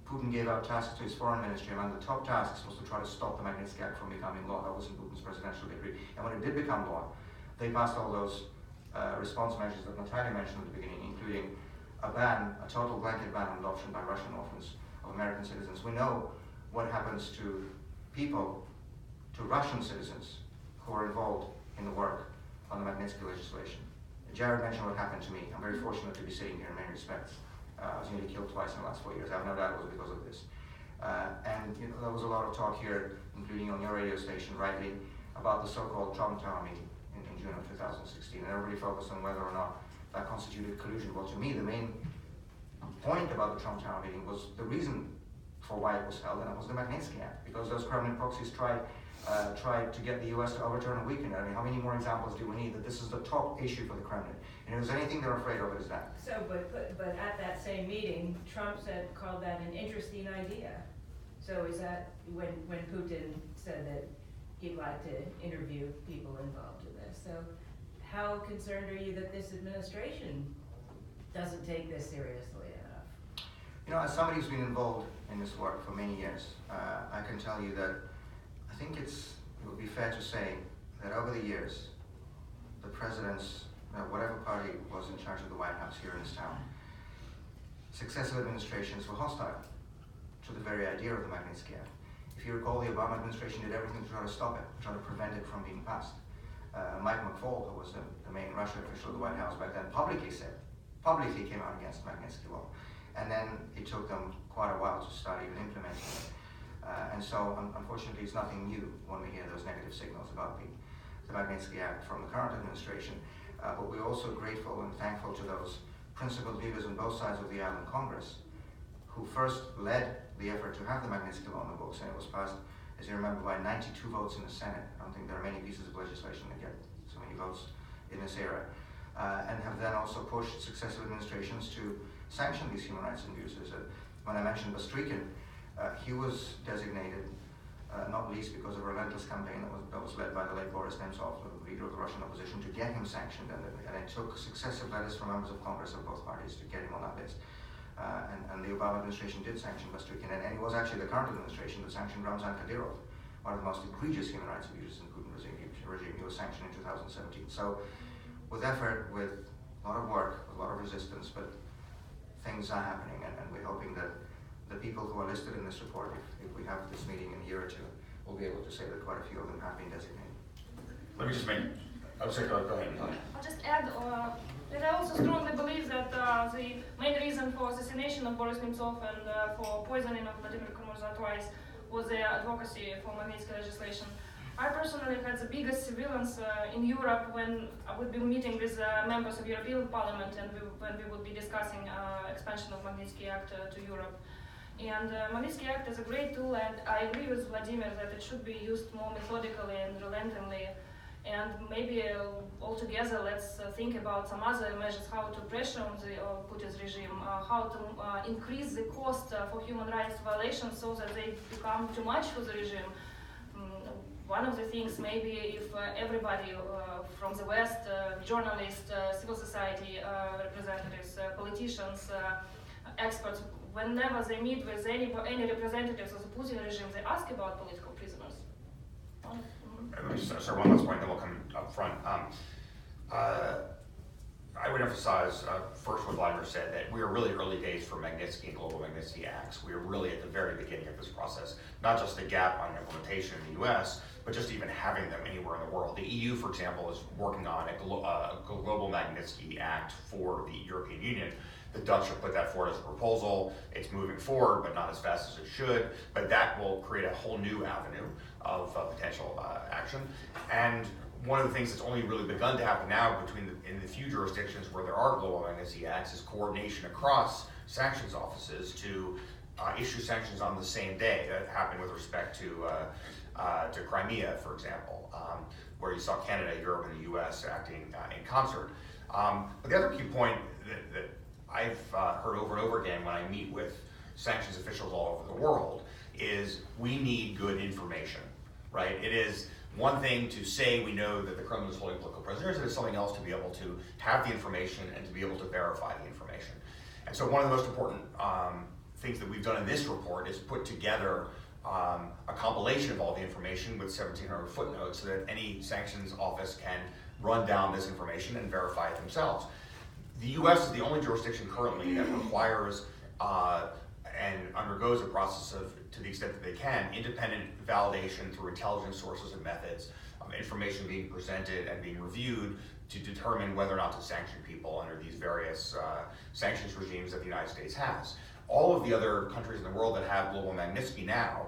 Putin gave out tasks to his foreign ministry. Among the top tasks was to try to stop the Magnitsky Act from becoming law. That was in Putin's presidential decree. And when it did become law, they passed all those response measures that Natalia mentioned at the beginning, including a total blanket ban on adoption by Russian orphans of American citizens. We know what happens to people, to Russian citizens who are involved in the work on the Magnitsky legislation. Jared mentioned what happened to me. I'm very fortunate to be sitting here in many respects. I was nearly killed twice in the last 4 years. I have no doubt it was because of this. And there was a lot of talk here, including on your radio station, rightly, about the so-called Trump Tower meeting in June of 2016. And everybody focused on whether or not that constituted collusion. Well, to me, the main point about the Trump Tower meeting was the reason for why it was held, and it was the Magnitsky Act, because those Kremlin proxies tried to get the U.S. to overturn and weaken it. I mean, how many more examples do we need that this is the top issue for the Kremlin? And if there's anything they're afraid of, it is that. So, but at that same meeting, Trump called that an interesting idea. So is that when Putin said that he'd like to interview people involved in this? So how concerned are you that this administration doesn't take this seriously enough? You know, as somebody who's been involved in this work for many years, I can tell you that I think it would be fair to say that over the years, the presidents, whatever party was in charge of the White House here in this town, successive administrations were hostile to the very idea of the Magnitsky Act. If you recall, the Obama administration did everything to try to stop it, to try to prevent it from being passed. Mike McFaul, who was the main Russia official of the White House back then, publicly came out against Magnitsky law. And then it took them quite a while to start even implementing it. And so, unfortunately, it's nothing new when we hear those negative signals about the Magnitsky Act from the current administration. But we're also grateful and thankful to those principled leaders on both sides of the aisle in Congress who first led the effort to have the Magnitsky law in the books, and it was passed, as you remember, by 92 votes in the Senate. I don't think there are many pieces of legislation that get so many votes in this era. And have then also pushed successive administrations to sanction these human rights abuses. When I mentioned Bastrykin, he was designated, not least because of a relentless campaign that was led by the late Boris Nemtsov, the leader of the Russian opposition, to get him sanctioned. And it took successive letters from members of Congress of both parties to get him on that list. And the Obama administration did sanction Bastrykin, and it was actually the current administration that sanctioned Ramzan Kadyrov, one of the most egregious human rights abuses in the Putin regime. He was sanctioned in 2017. So, with effort, with a lot of work, with a lot of resistance, but things are happening, and we're hoping that the people who are listed in this report, if we have this meeting in a year or two, will be able to say that quite a few of them have been designated. Let me just make, go ahead. I'll just add that I also strongly believe that the main reason for assassination of Boris Nemtsov and for poisoning of Vladimir Kara-Murza twice was their advocacy for Magnitsky legislation. I personally had the biggest surveillance in Europe when I would be meeting with members of European Parliament and when we would be discussing expansion of Magnitsky Act to Europe. And Magnitsky Act is a great tool, and I agree with Vladimir that it should be used more methodically and relentlessly. And maybe altogether, let's think about some other measures, how to pressure on the Putin's regime, how to increase the cost for human rights violations so that they become too much for the regime. One of the things, maybe if everybody from the West, journalists, civil society representatives, politicians, experts, whenever they meet with any representatives of the Putin regime, they ask about political prisoners. Let me just start one last point, then we'll come up front. I would emphasize first what Vladimir said, that we are really early days for Magnitsky and global Magnitsky acts. We are really at the very beginning of this process, not just the gap on implementation in the US, but just even having them anywhere in the world. The EU, for example, is working on a global Magnitsky Act for the European Union. The Dutch have put that forward as a proposal. It's moving forward, but not as fast as it should. But that will create a whole new avenue of potential action. And one of the things that's only really begun to happen now in the few jurisdictions where there are global Magnitsky Acts is coordination across sanctions offices to issue sanctions on the same day. That happened with respect to Crimea, for example, where you saw Canada, Europe, and the US acting in concert. But the other key point that I've heard over and over again when I meet with sanctions officials all over the world is we need good information, right? It is one thing to say we know that the Kremlin is holding political prisoners, it is something else to be able to have the information and to be able to verify the information. And so one of the most important things that we've done in this report is put together a compilation of all the information with 1,700 footnotes so that any sanctions office can run down this information and verify it themselves. The U.S. is the only jurisdiction currently that requires and undergoes a process of, to the extent that they can, independent validation through intelligence sources and methods, information being presented and being reviewed to determine whether or not to sanction people under these various sanctions regimes that the United States has. All of the other countries in the world that have global Magnitsky now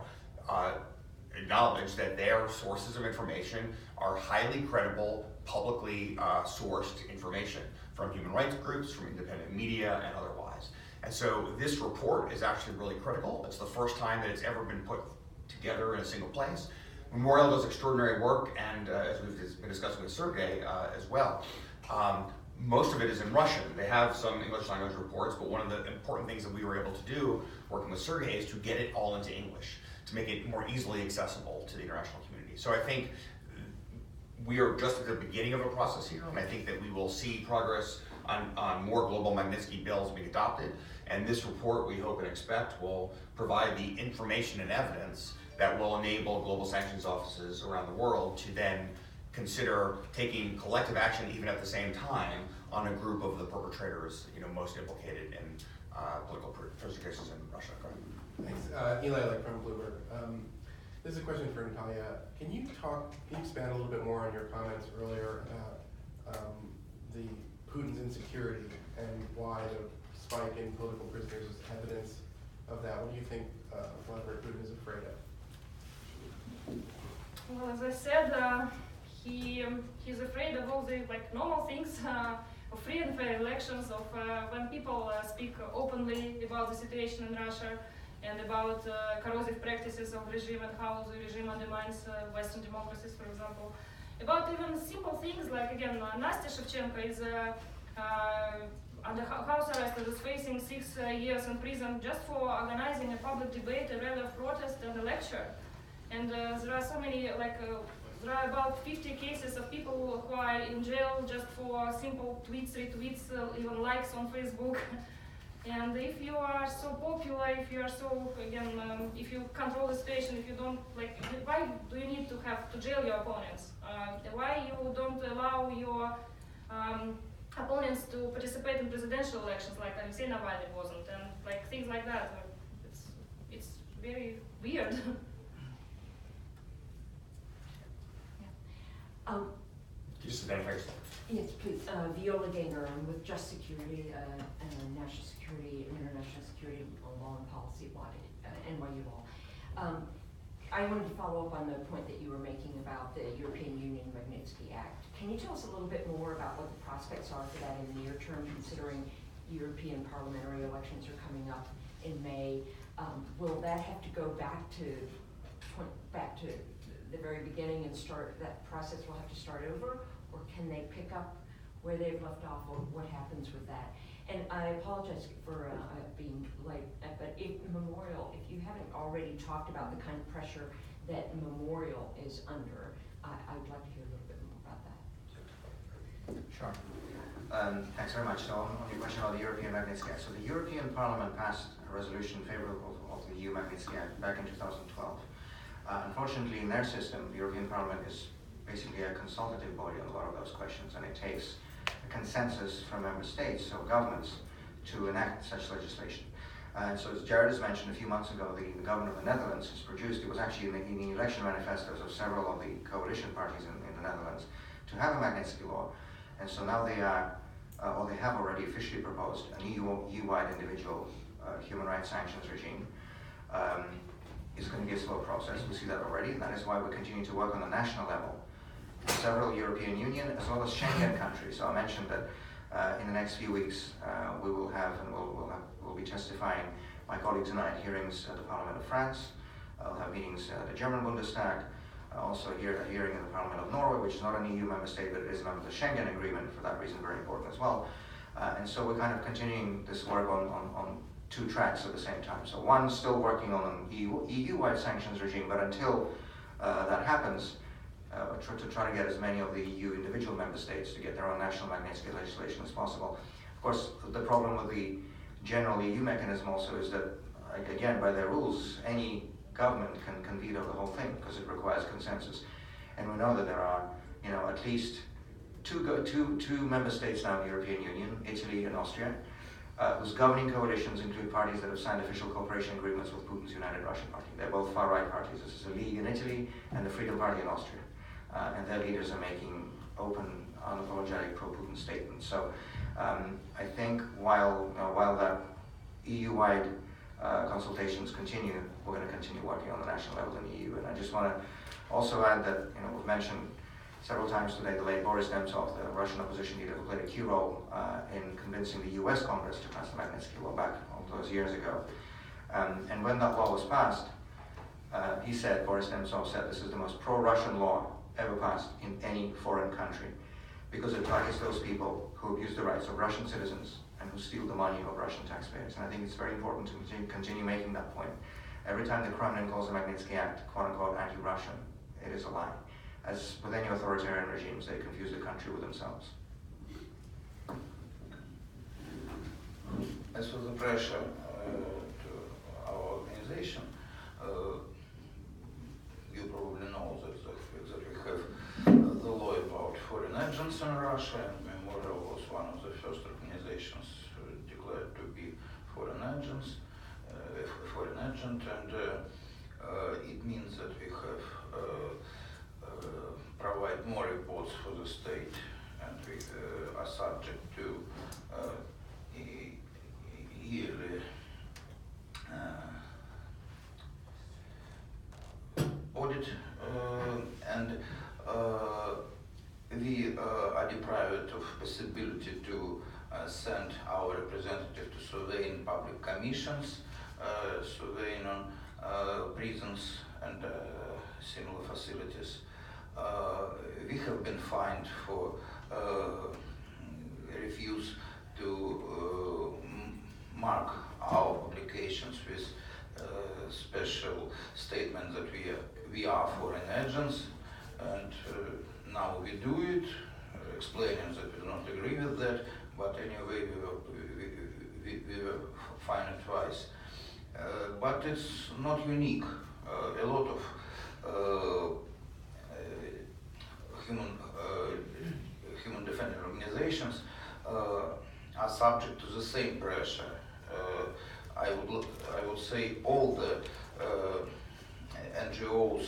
acknowledge that their sources of information are highly credible, publicly sourced information from human rights groups, from independent media, and otherwise. And so this report is actually really critical. It's the first time that it's ever been put together in a single place. Memorial does extraordinary work, and as we've been discussing with Sergei as well, most of it is in Russian. They have some English language reports, but one of the important things that we were able to do working with Sergei is to get it all into English, to make it more easily accessible to the international community. So I think we are just at the beginning of a process here, and I think that we will see progress on more global Magnitsky bills being adopted. And this report, we hope and expect, will provide the information and evidence that will enable global sanctions offices around the world to then consider taking collective action, even at the same time, on a group of the perpetrators, most implicated in political persecutions in Russia. Thanks. Eli Lick from Bloomberg. This is a question for Natalia. Can you expand a little bit more on your comments earlier about the Putin's insecurity and why the spike in political prisoners is evidence of that? What do you think Vladimir Putin is afraid of? Well, as I said, he's afraid of all the normal things, of free and fair elections, of when people speak openly about the situation in Russia and about corrosive practices of regime and how the regime undermines Western democracies, for example. About even simple things like, again, Nastya Shevchenko is under house arrest and is facing 6 years in prison just for organizing a public debate, a rally of protest and a lecture. And there are so many, there are about 50 cases of people who are in jail just for simple tweets, retweets, even likes on Facebook. And if you are so popular, if you are so, again, if you control the situation, if you don't, why do you need to have to jail your opponents? Why you don't allow your opponents to participate in presidential elections like Alexei Navalny wasn't, and things like that. It's very weird. Just identify yourself. Yes, please. Viola Gaynor. I'm with Just Security, National Security and International Security Law and Policy Body, NYU Law. I wanted to follow up on the point that you were making about the European Union Magnitsky Act. Can you tell us a little bit more about what the prospects are for that in the near term, considering European parliamentary elections are coming up in May? Will that have to go back to the very beginning and start, that process will have to start over, or can they pick up where they've left off, or what happens with that? And I apologize for being late, but if you haven't already talked about the kind of pressure that Memorial is under, I'd like to hear a little bit more about that. Sure. Thanks very much. So on your question about the European Magnitsky Act. So the European Parliament passed a resolution favorable of the EU Magnitsky Act back in 2012. Unfortunately, in their system, the European Parliament is basically a consultative body on a lot of those questions, and it takes a consensus from member states, so governments, to enact such legislation. And so as Jared has mentioned, a few months ago, the government of the Netherlands has produced, it was actually in the election manifestos of several of the coalition parties in the Netherlands, to have a Magnitsky law. And so now they are, or they have already officially proposed an EU-wide individual human rights sanctions regime. It's going to be a slow process, we see that already, and that is why we continue to work on the national level. Several European Union as well as Schengen countries. So I mentioned that in the next few weeks we will have, and we'll be testifying, my colleagues and I, at hearings at the Parliament of France. I'll have meetings at the German Bundestag, also here a hearing in the Parliament of Norway, which is not an EU member state, but it is a member of the Schengen Agreement, for that reason very important as well. And so we're kind of continuing this work on two tracks at the same time. So one, still working on an EU-wide sanctions regime, but until that happens, to try to get as many of the EU individual member states to get their own national Magnitsky legislation as possible. Of course, the problem with the general EU mechanism also is that, again, by their rules, any government can veto the whole thing because it requires consensus. And we know that there are, at least two member states now in the European Union, Italy and Austria, whose governing coalitions include parties that have signed official cooperation agreements with Putin's United Russian Party. They're both far-right parties. This is the League in Italy and the Freedom Party in Austria. And their leaders are making open, unapologetic pro-Putin statements. So I think while that EU-wide consultations continue, we're going to continue working on the national level in the EU. And I just want to also add that, we've mentioned several times today the late Boris Nemtsov, the Russian opposition leader, who played a key role in convincing the U.S. Congress to pass the Magnitsky law back all those years ago. And when that law was passed, Boris Nemtsov said, this is the most pro-Russian law ever passed in any foreign country, because it targets those people who abuse the rights of Russian citizens and who steal the money of Russian taxpayers. And I think it's very important to continue making that point. Every time the Kremlin calls the Magnitsky Act, quote-unquote, anti-Russian, it is a lie. As with any authoritarian regimes, they confuse the country with themselves. As for the pressure to our organization, you probably know that we have the law about foreign agents in Russia, and Memorial was one of the first organizations declared to be foreign agents, foreign agent, and it means that we have provide more reports for the state, and we are subject to yearly audit, and we are deprived of possibility to send our representative to surveying public commissions, surveying on prisons and similar facilities. We have been fined for refuse to mark our publications with special statement that we are foreign agents, and now we do it, explaining that we do not agree with that, but anyway we were fined twice. But it's not unique. A lot of human defense organizations are subject to the same pressure. I would say all the NGOs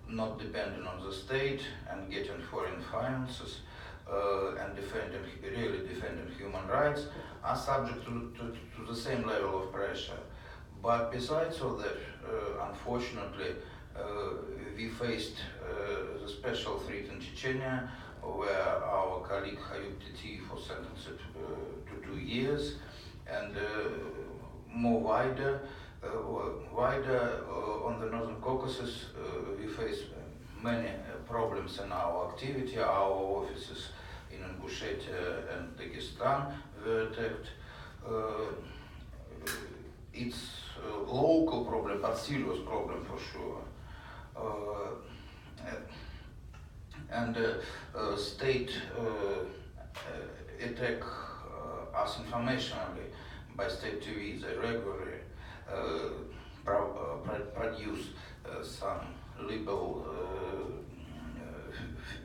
not depending on the state and getting foreign finances and really defending human rights are subject to the same level of pressure. But besides all that, unfortunately, we faced the special threat in Chechnya, where our colleague Hayub Titiev was sentenced to 2 years, and more wider on the Northern Caucasus, we face many problems in our activity. Our offices in Ingushetia and Dagestan were attacked. It's a local problem, but serious problem for sure. And state attack us informationally by state TV. They regularly produce some liberal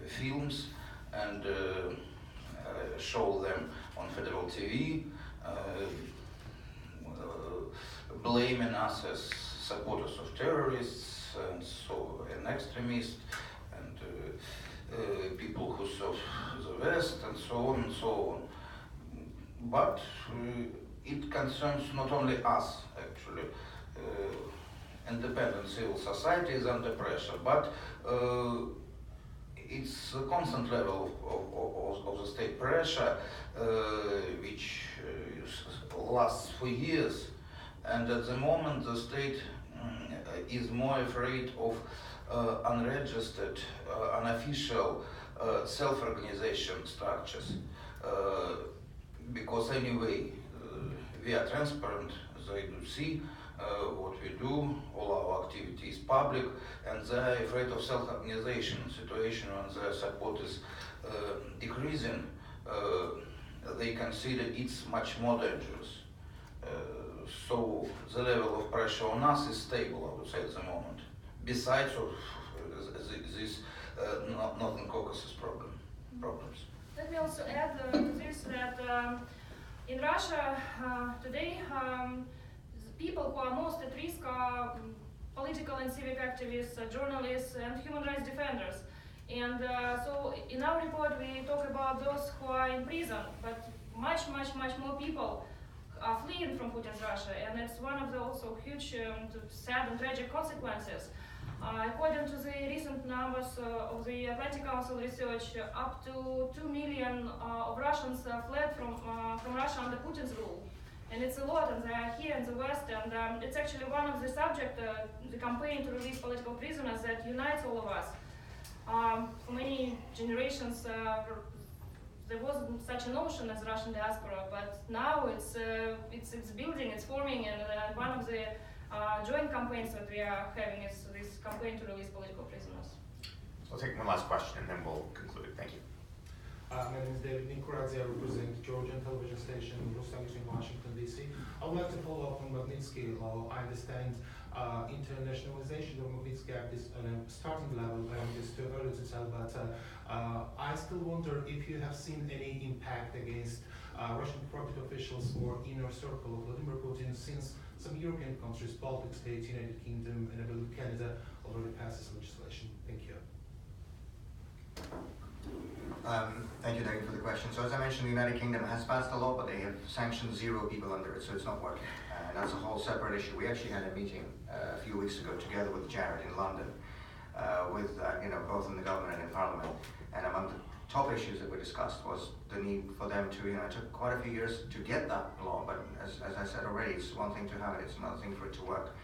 films and show them on federal TV, blaming us as supporters of terrorists and extremists and people who serve the West and so on and so on. But it concerns not only us, actually. Independent civil society is under pressure, but it's a constant level of the state pressure, which lasts for years. And at the moment, the state is more afraid of unregistered, unofficial self-organization structures. Because anyway, we are transparent, they do see what we do, all our activity is public, and they are afraid of self-organization. Situation when their support is decreasing, they consider it's much more dangerous. So the level of pressure on us is stable, I would say, at the moment, besides of this Northern Caucasus problems. Let me also add to this that in Russia today, the people who are most at risk are political and civic activists, journalists, and human rights defenders. And so in our report we talk about those who are in prison, but much more people are fleeing from Putin's Russia, and it's one of the also huge sad and tragic consequences. According to the recent numbers of the Atlantic Council research, up to 2 million of Russians fled from Russia under Putin's rule. And it's a lot, and they are here in the West, and it's actually one of the subject, the campaign to release political prisoners that unites all of us. For many generations, there wasn't such a notion as Russian diaspora, but now it's building, it's forming, and one of the joint campaigns that we are having is this campaign to release political prisoners. We'll take one last question and then we'll conclude. Thank you. My name is Davidis. I represent Georgian television station established in Washington, D.C. I would like to follow up on Magnitsky law. I understand internationalization of Magnitsky Act is at a starting level, and it's too early to tell, but I still wonder if you have seen any impact against Russian corrupt officials or inner circle of Vladimir Putin, since some European countries, Baltic states, United Kingdom, and I believe Canada already passed this legislation. Thank you. Thank you, David, for the question. So as I mentioned, the United Kingdom has passed a law, but they have sanctioned 0 people under it, so it's not working. And that's a whole separate issue. We actually had a meeting a few weeks ago together with Jared in London, with both in the government and in Parliament. And among the top issues that we discussed was the need for them to, it took quite a few years to get that law, but as I said already, it's one thing to have it, it's another thing for it to work.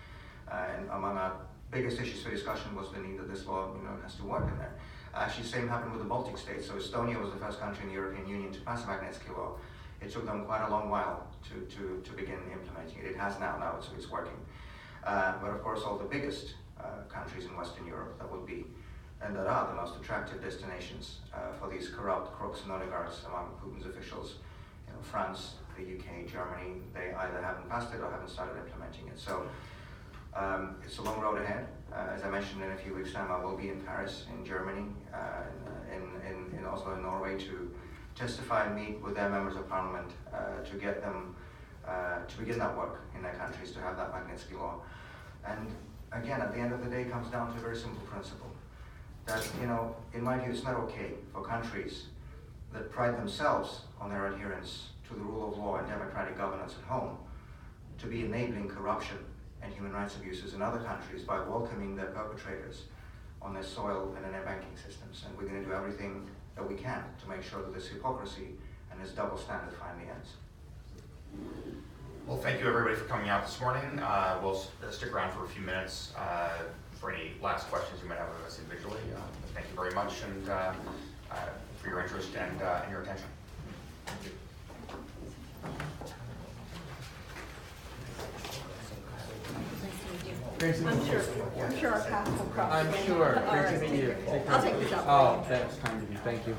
And among our biggest issues for discussion was the need that this law, has to work in there. Actually, same happened with the Baltic states. So Estonia was the first country in the European Union to pass a Magnitsky law. It took them quite a long while to begin implementing it. It has now it's working. But of course, all the biggest countries in Western Europe that would be, and that are the most attractive destinations for these corrupt crooks and oligarchs among Putin's officials, France, the UK, Germany, they either haven't passed it or haven't started implementing it. So it's a long road ahead. As I mentioned, in a few weeks' time, I will be in Paris, in Germany, in Oslo, in Norway, to testify and meet with their members of parliament to get them to begin that work in their countries, to have that Magnitsky law. And again, at the end of the day, it comes down to a very simple principle. That, in my view, it's not okay for countries that pride themselves on their adherence to the rule of law and democratic governance at home to be enabling corruption and human rights abuses in other countries by welcoming their perpetrators on their soil and in their banking systems. And we're going to do everything that we can to make sure that this hypocrisy and this double standard finally ends. Well, thank you everybody for coming out this morning. We'll stick around for a few minutes for any last questions you might have of us individually. Thank you very much and for your interest and your attention. Thank you. I'm sure our paths will cross. I'm sure. Great to meet you. I'll take this up. Oh, that's kind of you. Thank you.